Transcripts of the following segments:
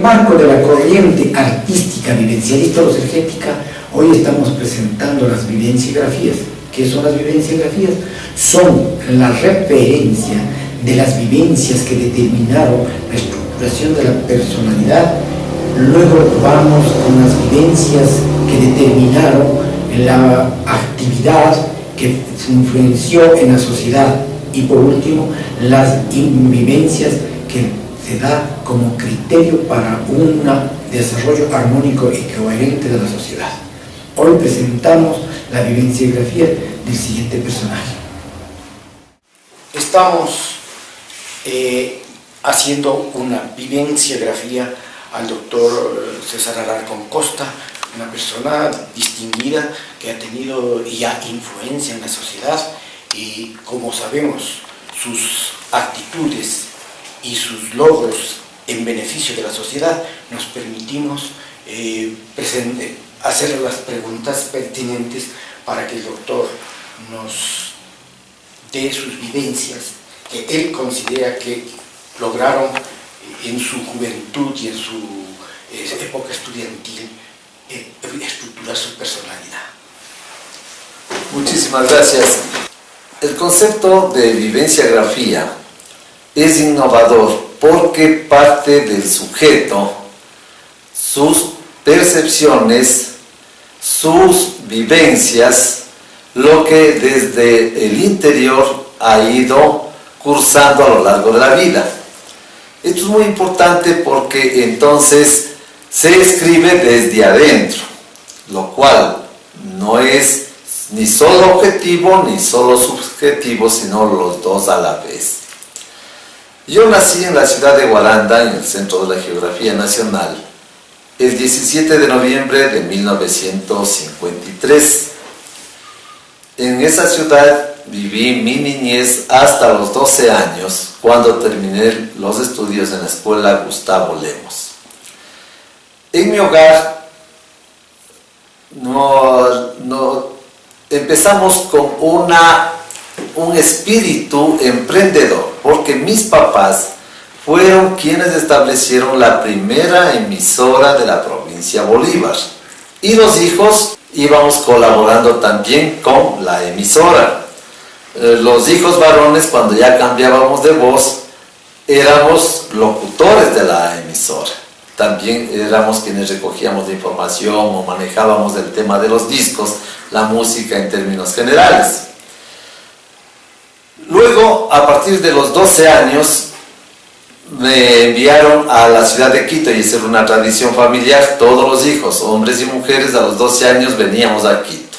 marco de la corriente artística vivencialista o energética, hoy estamos presentando las vivenciografías. ¿Qué son las vivenciografías? Son la referencia de las vivencias que determinaron la estructuración de la personalidad. Luego vamos con las vivencias que determinaron la actividad que influenció en la sociedad. Y por último, las vivencias que se da como criterio para un desarrollo armónico y coherente de la sociedad. Hoy presentamos la vivenciografía del siguiente personaje. Estamos haciendo una vivenciografía al doctor César Alarcón Costa, una persona distinguida que ha tenido ya influencia en la sociedad y, como sabemos, sus actitudes y sus logros en beneficio de la sociedad, nos permitimos hacer las preguntas pertinentes para que el doctor nos dé sus vivencias que él considera que lograron en su juventud y en su época estudiantil estructurar su personalidad. Muchísimas gracias. El concepto de vivenciografía es innovador porque parte del sujeto, sus percepciones, sus vivencias, lo que desde el interior ha ido cursando a lo largo de la vida. Esto es muy importante porque entonces se escribe desde adentro, lo cual no es ni solo objetivo ni solo subjetivo, sino los dos a la vez. Yo nací en la ciudad de Guaranda, en el centro de la geografía nacional, el 17 de noviembre de 1953. En esa ciudad viví mi niñez hasta los 12 años, cuando terminé los estudios en la escuela Gustavo Lemos. En mi hogar empezamos con un espíritu emprendedor, porque mis papás fueron quienes establecieron la primera emisora de la provincia Bolívar. Y los hijos íbamos colaborando también con la emisora. Los hijos varones, cuando ya cambiábamos de voz, éramos locutores de la emisora. También éramos quienes recogíamos la información o manejábamos el tema de los discos, la música en términos generales. Luego, a partir de los 12 años, me enviaron a la ciudad de Quito, y esa era una tradición familiar. Todos los hijos, hombres y mujeres, a los 12 años veníamos a Quito.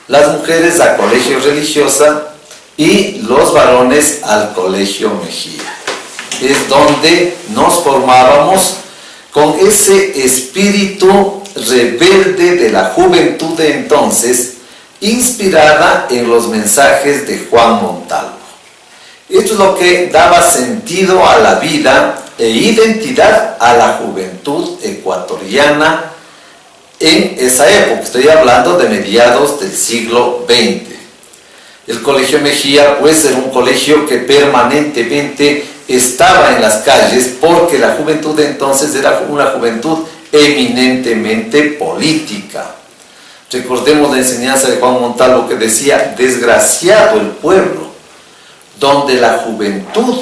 Las mujeres a colegio religiosa y los varones al colegio Mejía. Es donde nos formábamos con ese espíritu rebelde de la juventud de entonces, inspirada en los mensajes de Juan Montalvo. Esto es lo que daba sentido a la vida e identidad a la juventud ecuatoriana en esa época. Estoy hablando de mediados del siglo XX. El Colegio Mejía, pues, era un colegio que permanentemente estaba en las calles, porque la juventud de entonces era una juventud eminentemente política. Recordemos la enseñanza de Juan Montalvo, que decía: desgraciado el pueblo donde la juventud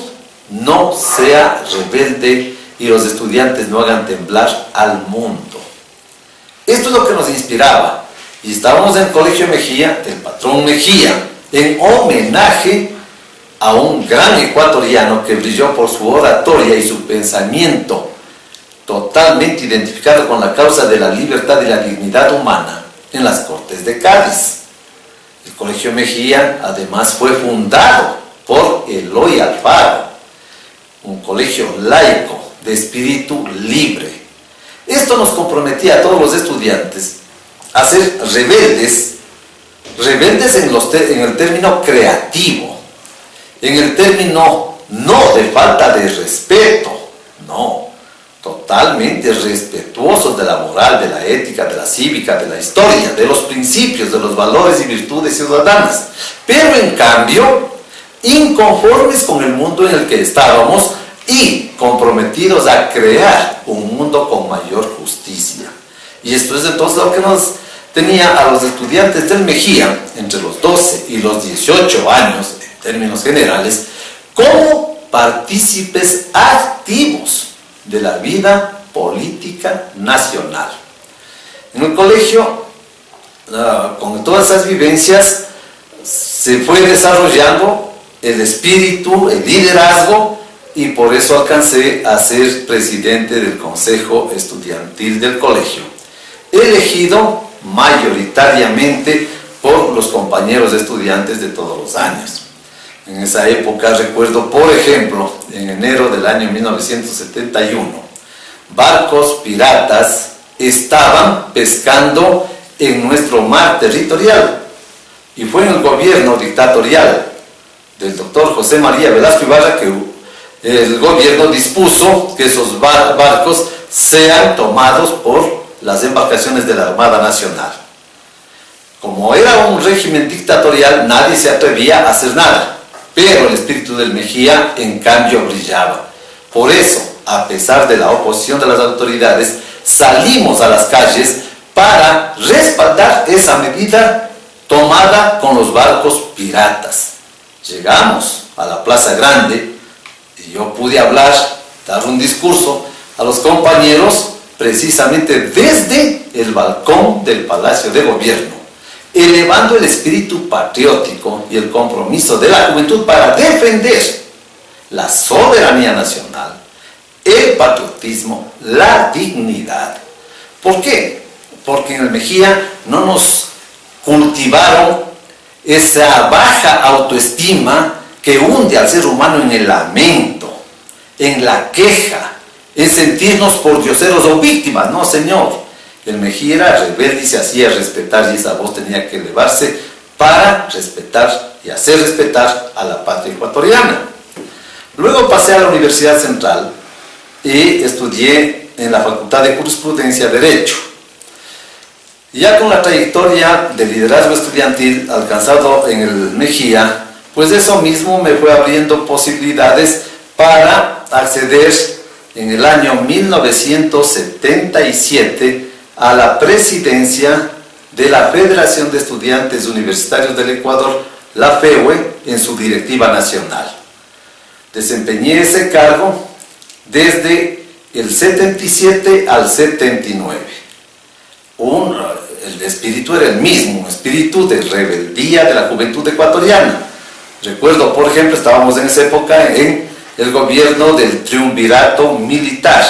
no sea rebelde y los estudiantes no hagan temblar al mundo. Esto es lo que nos inspiraba. Y estábamos en el Colegio Mejía, del patrón Mejía, en homenaje a un gran ecuatoriano que brilló por su oratoria y su pensamiento totalmente identificado con la causa de la libertad y la dignidad humana en las Cortes de Cádiz. El Colegio Mejía además fue fundado por Eloy Alfaro, un colegio laico de espíritu libre. Esto nos comprometía a todos los estudiantes a ser rebeldes en el término creativo, en el término no de falta de respeto, no, totalmente respetuosos de la moral, de la ética, de la cívica, de la historia, de los principios, de los valores y virtudes ciudadanas, pero en cambio inconformes con el mundo en el que estábamos, y comprometidos a crear un mundo con mayor justicia. Y esto es entonces lo que nos tenía a los estudiantes del Mejía, entre los 12 y los 18 años, en términos generales, como partícipes activos de la vida política nacional. En el colegio, con todas esas vivencias, se fue desarrollando el espíritu, el liderazgo, y por eso alcancé a ser presidente del Consejo Estudiantil del colegio, elegido mayoritariamente por los compañeros estudiantes de todos los años. En esa época recuerdo, por ejemplo, en enero del año 1971, barcos piratas estaban pescando en nuestro mar territorial, y fue en el gobierno dictatorial del doctor José María Velasco Ibarra que el gobierno dispuso que esos barcos sean tomados por las embarcaciones de la Armada Nacional. Como era un régimen dictatorial, nadie se atrevía a hacer nada, pero el espíritu del Mejía, en cambio, brillaba. Por eso, a pesar de la oposición de las autoridades, salimos a las calles para respaldar esa medida tomada con los barcos piratas. Llegamos a la Plaza Grande y yo pude hablar, dar un discurso a los compañeros precisamente desde el balcón del Palacio de Gobierno, elevando el espíritu patriótico y el compromiso de la juventud para defender la soberanía nacional, el patriotismo, la dignidad. ¿Por qué? Porque en el Mejía no nos cultivaron esa baja autoestima que hunde al ser humano en el lamento, en la queja, en sentirnos pordioseros o víctimas. No, señor. El Mejía era rebelde y se hacía respetar, y esa voz tenía que elevarse para respetar y hacer respetar a la patria ecuatoriana. Luego pasé a la Universidad Central y estudié en la Facultad de Jurisprudencia Derecho. Ya con la trayectoria de liderazgo estudiantil alcanzado en el Mejía, pues eso mismo me fue abriendo posibilidades para acceder en el año 1977 a la presidencia de la Federación de Estudiantes Universitarios del Ecuador, la FEUE, en su directiva nacional. Desempeñé ese cargo desde el 77 al 79. El espíritu era el mismo, un espíritu de rebeldía de la juventud ecuatoriana. Recuerdo, por ejemplo, estábamos en esa época en el gobierno del triunvirato militar.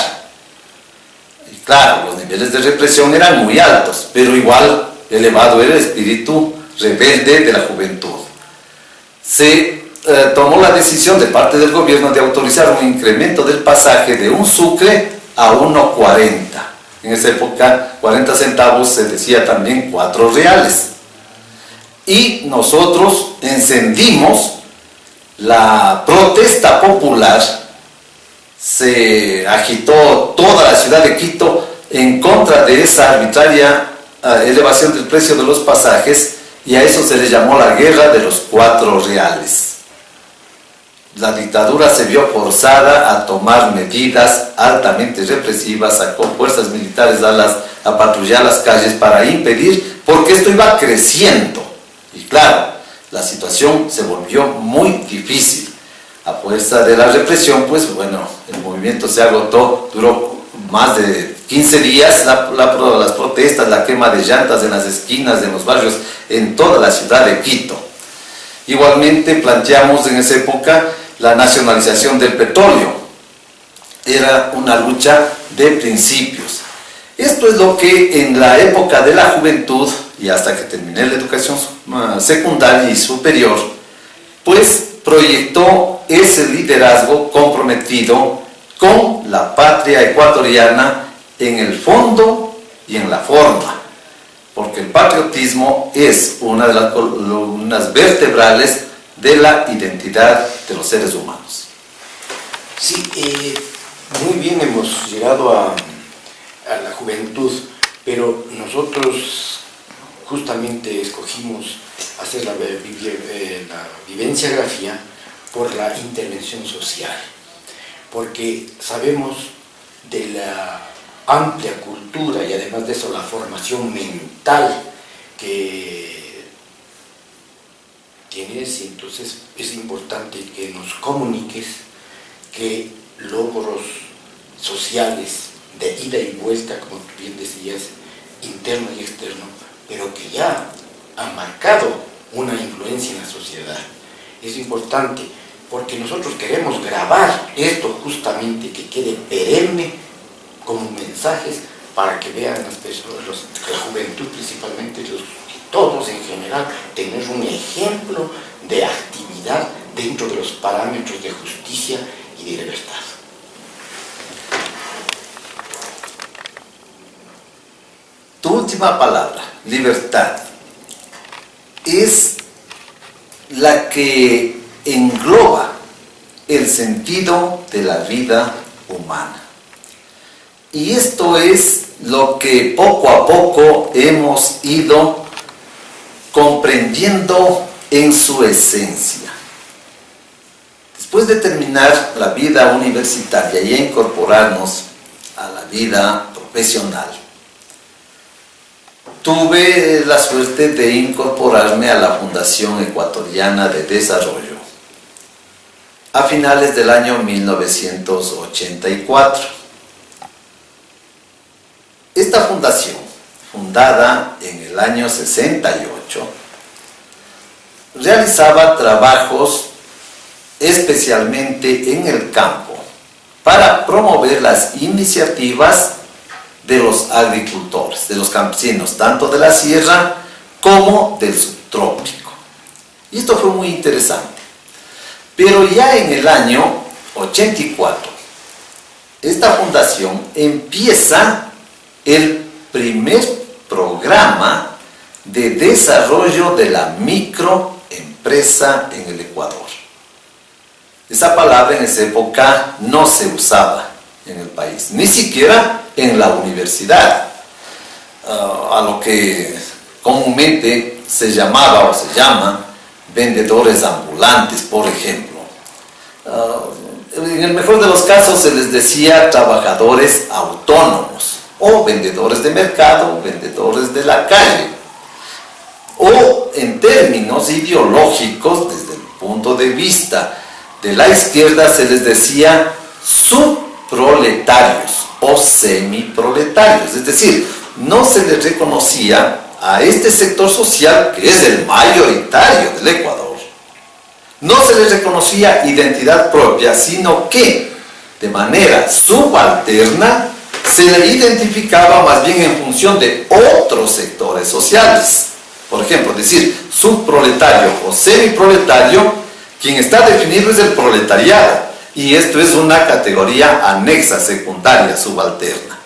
Y claro, los niveles de represión eran muy altos, pero igual elevado era el espíritu rebelde de la juventud. Se tomó la decisión de parte del gobierno de autorizar un incremento del pasaje de 1 sucre a 1.40. En esa época, 40 centavos se decía también 4 reales. Y nosotros encendimos la protesta popular, se agitó toda la ciudad de Quito en contra de esa arbitraria elevación del precio de los pasajes, y a eso se le llamó la guerra de los 4 reales. La dictadura se vio forzada a tomar medidas altamente represivas, sacó fuerzas militares a patrullar las calles para impedir, porque esto iba creciendo. Y claro, la situación se volvió muy difícil. A fuerza de la represión, pues bueno, el movimiento se agotó, duró más de 15 días las protestas, la quema de llantas en las esquinas, en los barrios, en toda la ciudad de Quito. Igualmente planteamos en esa época la nacionalización del petróleo. Era una lucha de principios. Esto es lo que en la época de la juventud, y hasta que terminé la educación secundaria y superior, pues proyectó ese liderazgo comprometido con la patria ecuatoriana en el fondo y en la forma, porque el patriotismo es una de las columnas vertebrales de la identidad de los seres humanos. Sí, muy bien, hemos llegado a la juventud, pero nosotros justamente escogimos hacer la vivenciagrafía por la intervención social, porque sabemos de la amplia cultura y además de eso la formación mental que tienes, y entonces es importante que nos comuniques que logros sociales de ida y vuelta, como tú bien decías, interno y externo, pero que ya han marcado una influencia en la sociedad. Es importante porque nosotros queremos grabar esto justamente, que quede perenne como mensajes para que vean las personas, la juventud principalmente, todos en general, tener un ejemplo de actividad dentro de los parámetros de justicia y de libertad. Tu última palabra, libertad, es la que engloba el sentido de la vida humana. Y esto es lo que poco a poco hemos ido comprendiendo en su esencia. Después de terminar la vida universitaria y incorporarnos a la vida profesional, tuve la suerte de incorporarme a la Fundación Ecuatoriana de Desarrollo a finales del año 1984. Esta fundación, fundada en el año 68, realizaba trabajos especialmente en el campo para promover las iniciativas de los agricultores, de los campesinos, tanto de la sierra como del subtrópico. Y esto fue muy interesante. Pero ya en el año 84, esta fundación empieza el primer programa de desarrollo de la microempresa en el Ecuador. Esa palabra en esa época no se usaba en el país, ni siquiera en la universidad, a lo que comúnmente se llamaba o se llama vendedores ambulantes, por ejemplo. En el mejor de los casos se les decía trabajadores autónomos, o vendedores de mercado, vendedores de la calle, o en términos ideológicos, desde el punto de vista de la izquierda, se les decía subproletarios o semiproletarios, es decir, no se les reconocía a este sector social, que es el mayoritario del Ecuador, no se les reconocía identidad propia, sino que de manera subalterna se le identificaba más bien en función de otros sectores sociales. Por ejemplo, decir subproletario o semiproletario, quien está definido es el proletariado, y esto es una categoría anexa, secundaria, subalterna.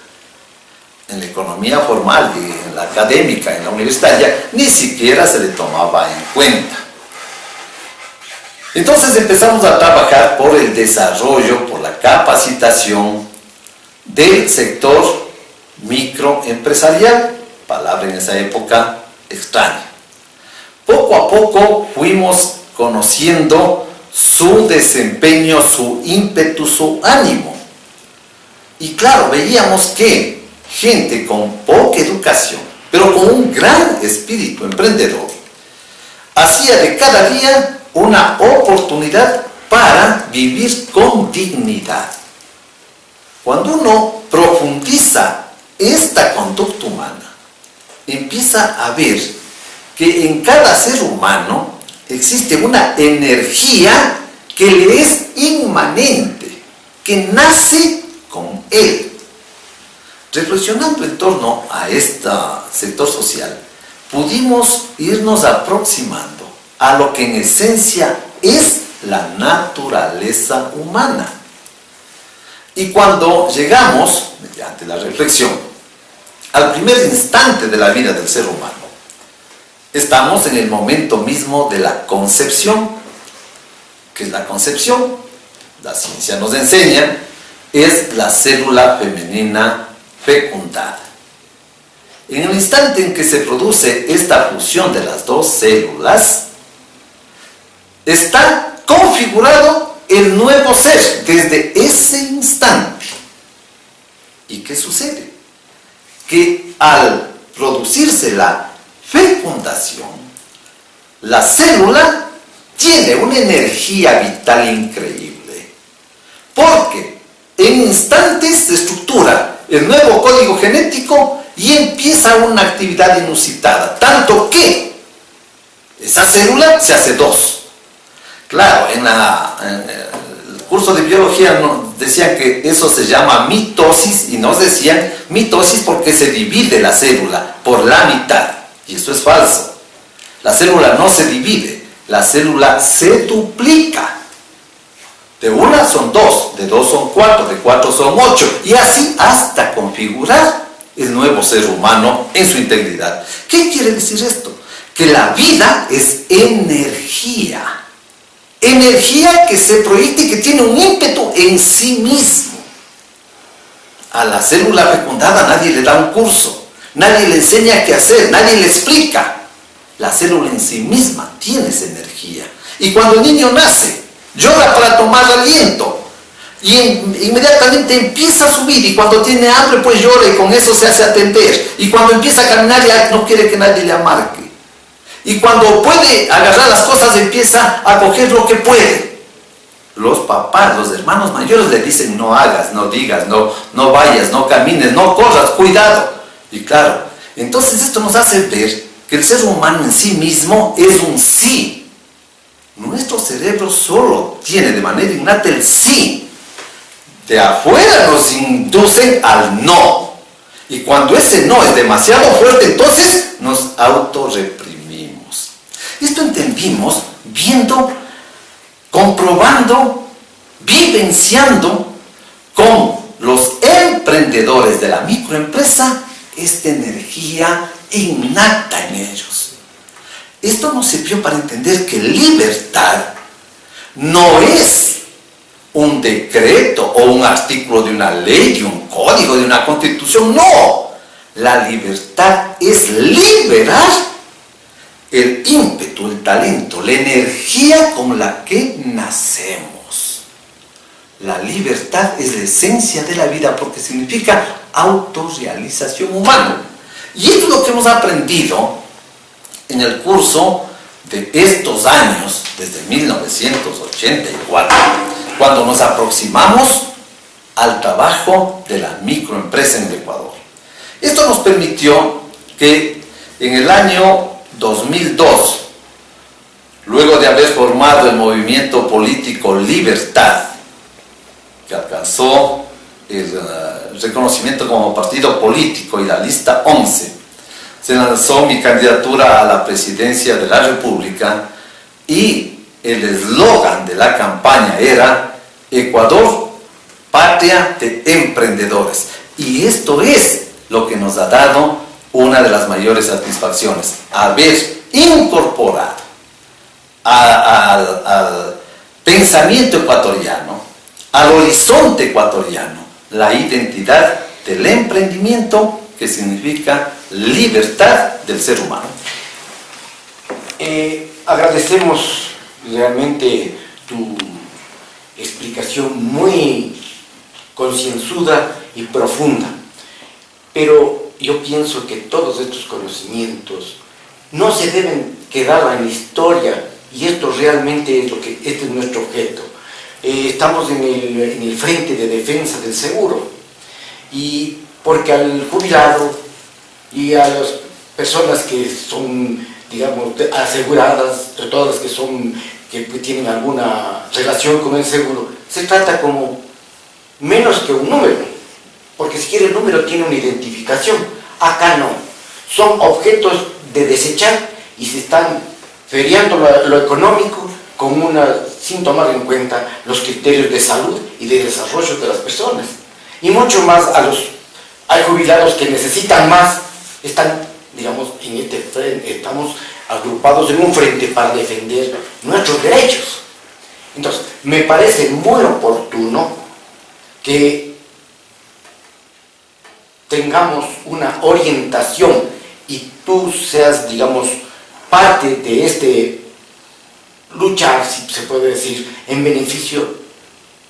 En la economía formal y en la académica, en la universitaria, ni siquiera se le tomaba en cuenta. Entonces empezamos a trabajar por el desarrollo, por la capacitación del sector microempresarial, palabra en esa época extraña. Poco a poco fuimos conociendo su desempeño, su ímpetu, su ánimo. Y claro, veíamos que gente con poca educación, pero con un gran espíritu emprendedor, hacía de cada día una oportunidad para vivir con dignidad. Cuando uno profundiza esta conducta humana, empieza a ver que en cada ser humano existe una energía que le es inmanente, que nace con él. Reflexionando en torno a este sector social, pudimos irnos aproximando a lo que en esencia es la naturaleza humana. Y cuando llegamos, mediante la reflexión, al primer instante de la vida del ser humano, estamos en el momento mismo de la concepción. ¿Qué es la concepción? La ciencia nos enseña, es la célula femenina fecundada. En el instante en que se produce esta fusión de las dos células, está configurado el nuevo ser desde ese instante. ¿Y qué sucede? Que al producirse la fecundación, la célula tiene una energía vital increíble, porque en instantes se estructura el nuevo código genético y empieza una actividad inusitada, tanto que esa célula se hace dos. Claro, en el curso de biología nos decían que eso se llama mitosis, y nos decían mitosis porque se divide la célula por la mitad, y eso es falso. La célula no se divide, la célula se duplica. De una son dos, de dos son cuatro, de cuatro son ocho, y así hasta configurar el nuevo ser humano en su integridad. ¿Qué quiere decir esto? Que la vida es energía. Energía que se proyecta y que tiene un ímpetu en sí mismo. A la célula fecundada nadie le da un curso, nadie le enseña qué hacer, nadie le explica. La célula en sí misma tiene esa energía. Y cuando el niño nace, llora para tomar aliento. Y inmediatamente empieza a subir, y cuando tiene hambre pues llora, y con eso se hace atender. Y cuando empieza a caminar ya no quiere que nadie le amarque. Y cuando puede agarrar las cosas empieza a coger lo que puede. Los papás, los hermanos mayores le dicen: no hagas, no digas, no vayas, no camines, no corras, cuidado. Y claro, entonces esto nos hace ver que el ser humano en sí mismo es un sí. Nuestro cerebro solo tiene de manera innata el sí. De afuera nos inducen al no. Y cuando ese no es demasiado fuerte, entonces nos autorreprimimos. Esto entendimos viendo, comprobando, vivenciando con los emprendedores de la microempresa esta energía innata en ellos. Esto nos sirvió para entender que libertad no es un decreto o un artículo de una ley, de un código, de una constitución. No, la libertad es liberar el ímpetu, el talento, la energía con la que nacemos. La libertad es la esencia de la vida porque significa autorrealización humana. Y esto es lo que hemos aprendido en el curso de estos años, desde 1984, cuando nos aproximamos al trabajo de la microempresa en el Ecuador. Esto nos permitió que en el año 2002, luego de haber formado el movimiento político Libertad, que alcanzó el reconocimiento como partido político y la lista 11, se lanzó mi candidatura a la presidencia de la República y el eslogan de la campaña era: Ecuador, patria de emprendedores. Y esto es lo que nos ha dado una de las mayores satisfacciones, haber incorporado al pensamiento ecuatoriano, al horizonte ecuatoriano, la identidad del emprendimiento, que significa libertad del ser humano. Agradecemos realmente tu explicación muy concienzuda y profunda, pero yo pienso que todos estos conocimientos no se deben quedar en la historia, y esto realmente es este es nuestro objeto. Estamos en el frente de defensa del seguro, y porque al jubilado y a las personas que son, digamos, aseguradas, todas las que tienen alguna relación con el seguro, se trata como menos que un número, porque si quiere el número tiene una identificación. Acá no, son objetos de desechar y se están feriando lo económico sin tomar en cuenta los criterios de salud y de desarrollo de las personas. Y mucho más hay jubilados que necesitan más, están, digamos, en este frente, estamos agrupados en un frente para defender nuestros derechos. Entonces, me parece muy oportuno que tengamos una orientación y tú seas, digamos, parte de este luchar, si se puede decir, en beneficio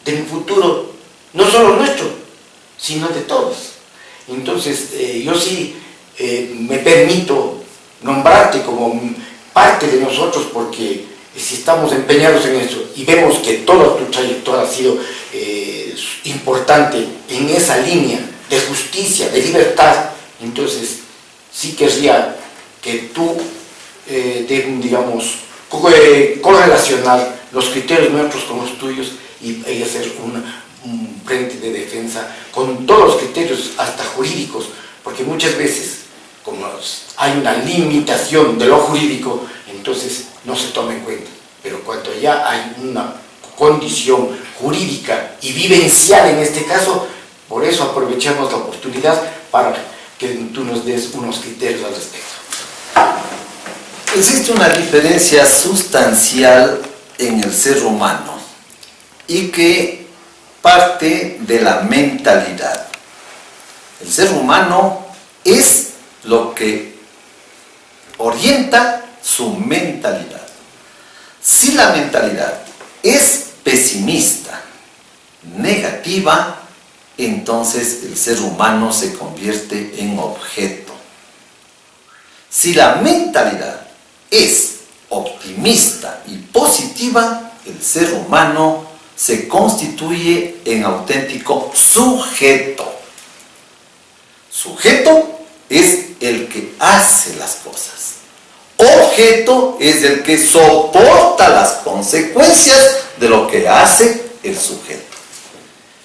de un futuro, no solo nuestro, sino de todos. Entonces, yo sí me permito nombrarte como parte de nosotros, porque si estamos empeñados en eso y vemos que toda tu trayectoria ha sido importante en esa línea de justicia, de libertad, entonces sí querría que tú, digamos, correlacionar los criterios nuestros con los tuyos y hacer un frente de defensa con todos los criterios, hasta jurídicos, porque muchas veces, como hay una limitación de lo jurídico, entonces no se toma en cuenta. Pero cuando ya hay una condición jurídica y vivencial en este caso, por eso aprovechamos la oportunidad para que tú nos des unos criterios al respecto. Existe una diferencia sustancial en el ser humano y que parte de la mentalidad. El ser humano es lo que orienta su mentalidad. Si la mentalidad es pesimista, negativa, entonces el ser humano se convierte en objeto. Si la mentalidad es optimista y positiva, el ser humano se constituye en auténtico sujeto. Sujeto es el que hace las cosas. Objeto es el que soporta las consecuencias de lo que hace el sujeto.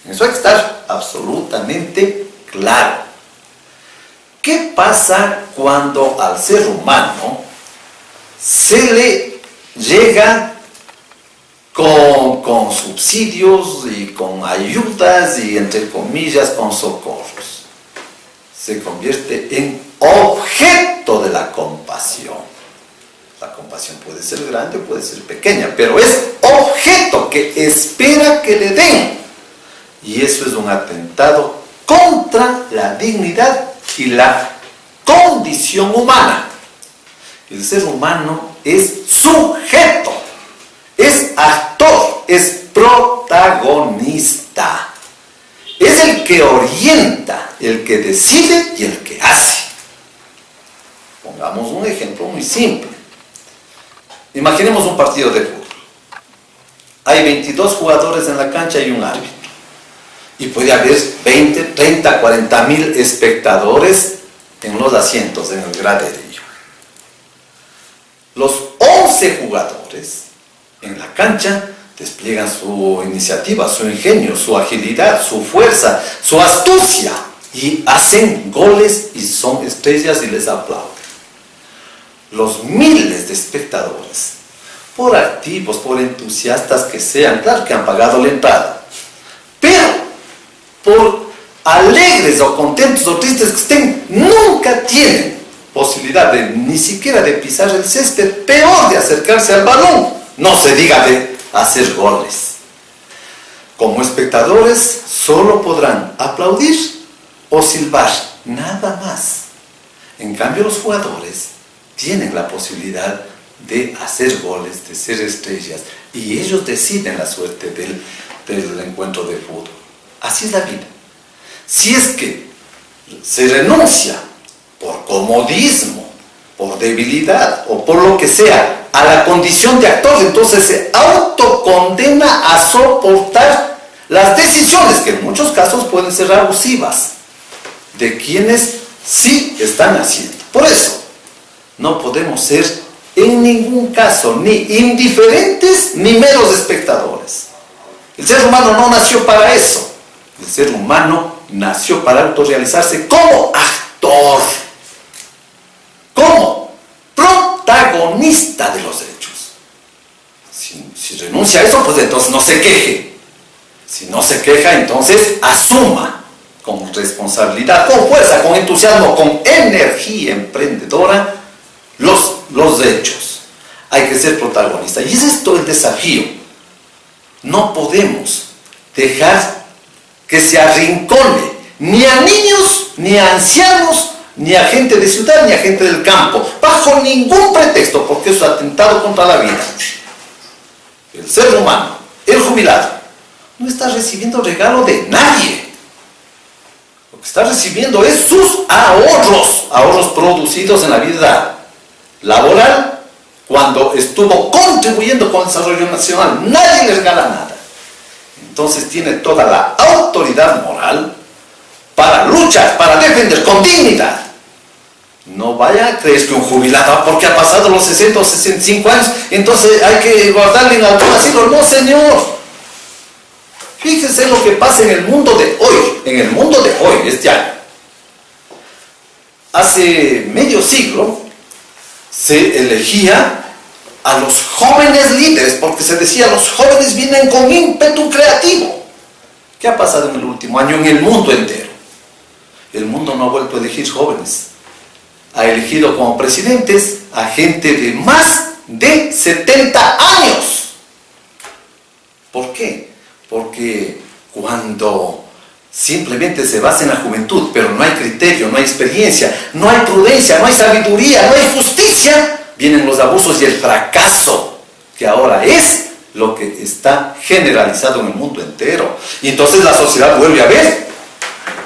Eso hay que estar absolutamente claro. ¿Qué pasa cuando al ser humano se le llega con subsidios y con ayudas y, entre comillas, con socorros? Se convierte en objeto de la compasión. La compasión puede ser grande o puede ser pequeña, pero es objeto que espera que le den. Y eso es un atentado contra la dignidad y la condición humana. El ser humano es sujeto, es actor, es protagonista. Es el que orienta, el que decide y el que hace. Pongamos un ejemplo muy simple. Imaginemos un partido de fútbol. Hay 22 jugadores en la cancha y un árbitro. Y puede haber 20, 30, 40 mil espectadores en los asientos, en el graderío. Los 11 jugadores en la cancha despliegan su iniciativa, su ingenio, su agilidad, su fuerza, su astucia, y hacen goles y son estrellas y les aplauden. Los miles de espectadores, por activos, por entusiastas que sean, claro que han pagado la entrada, pero por alegres o contentos o tristes que estén, nunca tienen posibilidad de ni siquiera de pisar el césped, peor de acercarse al balón, no se diga de hacer goles. Como espectadores solo podrán aplaudir o silbar, nada más. En cambio, los jugadores tienen la posibilidad de hacer goles, de ser estrellas, y ellos deciden la suerte del encuentro de fútbol. Así es la vida. Si es que se renuncia por comodismo, por debilidad o por lo que sea a la condición de actor, entonces se autocondena a soportar las decisiones, que en muchos casos pueden ser abusivas, de quienes sí están haciendo. Por eso, no podemos ser en ningún caso ni indiferentes ni meros espectadores. El ser humano no nació para eso. El ser humano nació para autorrealizarse como actor, como protagonista de los hechos. Si renuncia a eso, pues entonces no se queje. Si no se queja, entonces asuma con responsabilidad, con fuerza, con entusiasmo, con energía emprendedora los hechos. Hay que ser protagonista. Y ese es todo el desafío. No podemos dejar que se arrincone ni a niños, ni a ancianos, ni a gente de ciudad, ni a gente del campo, bajo ningún pretexto, porque es un atentado contra la vida. El ser humano, el jubilado, no está recibiendo regalo de nadie. Lo que está recibiendo es sus ahorros producidos en la vida laboral, cuando estuvo contribuyendo con el desarrollo nacional. Nadie le regala nada. Entonces tiene toda la autoridad moral para luchar, para defender con dignidad. No vaya a creer que un jubilado, porque ha pasado los 60 o 65 años, entonces hay que guardarle en algún asilo. No, señor. Fíjense lo que pasa en el mundo de hoy. En el mundo de hoy, este año. Hace medio siglo se elegía a los jóvenes líderes, porque se decía, los jóvenes vienen con ímpetu creativo. ¿Qué ha pasado en el último año en el mundo entero? El mundo no ha vuelto a elegir jóvenes. Ha elegido como presidentes a gente de más de 70 años. ¿Por qué? Porque cuando simplemente se basa en la juventud, pero no hay criterio, no hay experiencia, no hay prudencia, no hay sabiduría, no hay justicia, vienen los abusos y el fracaso, que ahora es lo que está generalizado en el mundo entero. Y entonces la sociedad vuelve a ver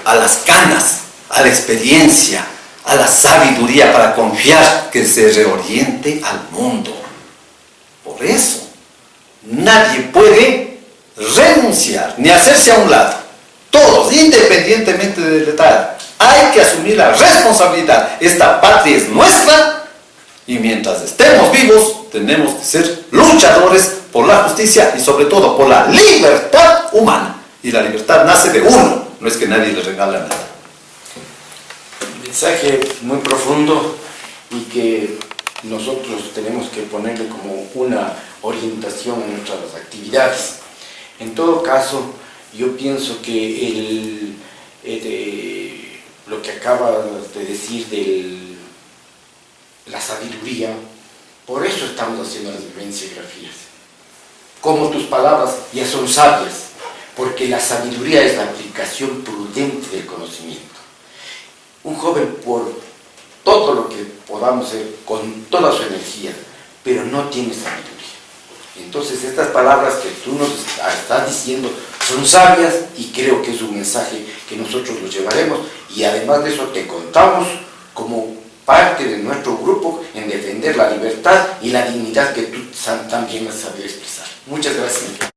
a las canas, a la experiencia, a la sabiduría, para confiar que se reoriente al mundo. Por eso, nadie puede renunciar ni hacerse a un lado. Todos, independientemente de la edad, hay que asumir la responsabilidad. Esta patria es nuestra y mientras estemos vivos tenemos que ser luchadores por la justicia y sobre todo por la libertad humana. Y la libertad nace de uno, no es que nadie le regala nada. Mensaje muy profundo y que nosotros tenemos que ponerle como una orientación en nuestras actividades. En todo caso, yo pienso que lo que acabas de decir de la sabiduría, por eso estamos haciendo las vivenciografías. Como tus palabras ya son sabias, porque la sabiduría es la aplicación prudente del conocimiento. Un joven, por todo lo que podamos hacer, con toda su energía, pero no tiene sabiduría. Entonces estas palabras que tú nos estás diciendo son sabias y creo que es un mensaje que nosotros los llevaremos, y además de eso te contamos como parte de nuestro grupo en defender la libertad y la dignidad que tú también has sabido expresar. Muchas gracias.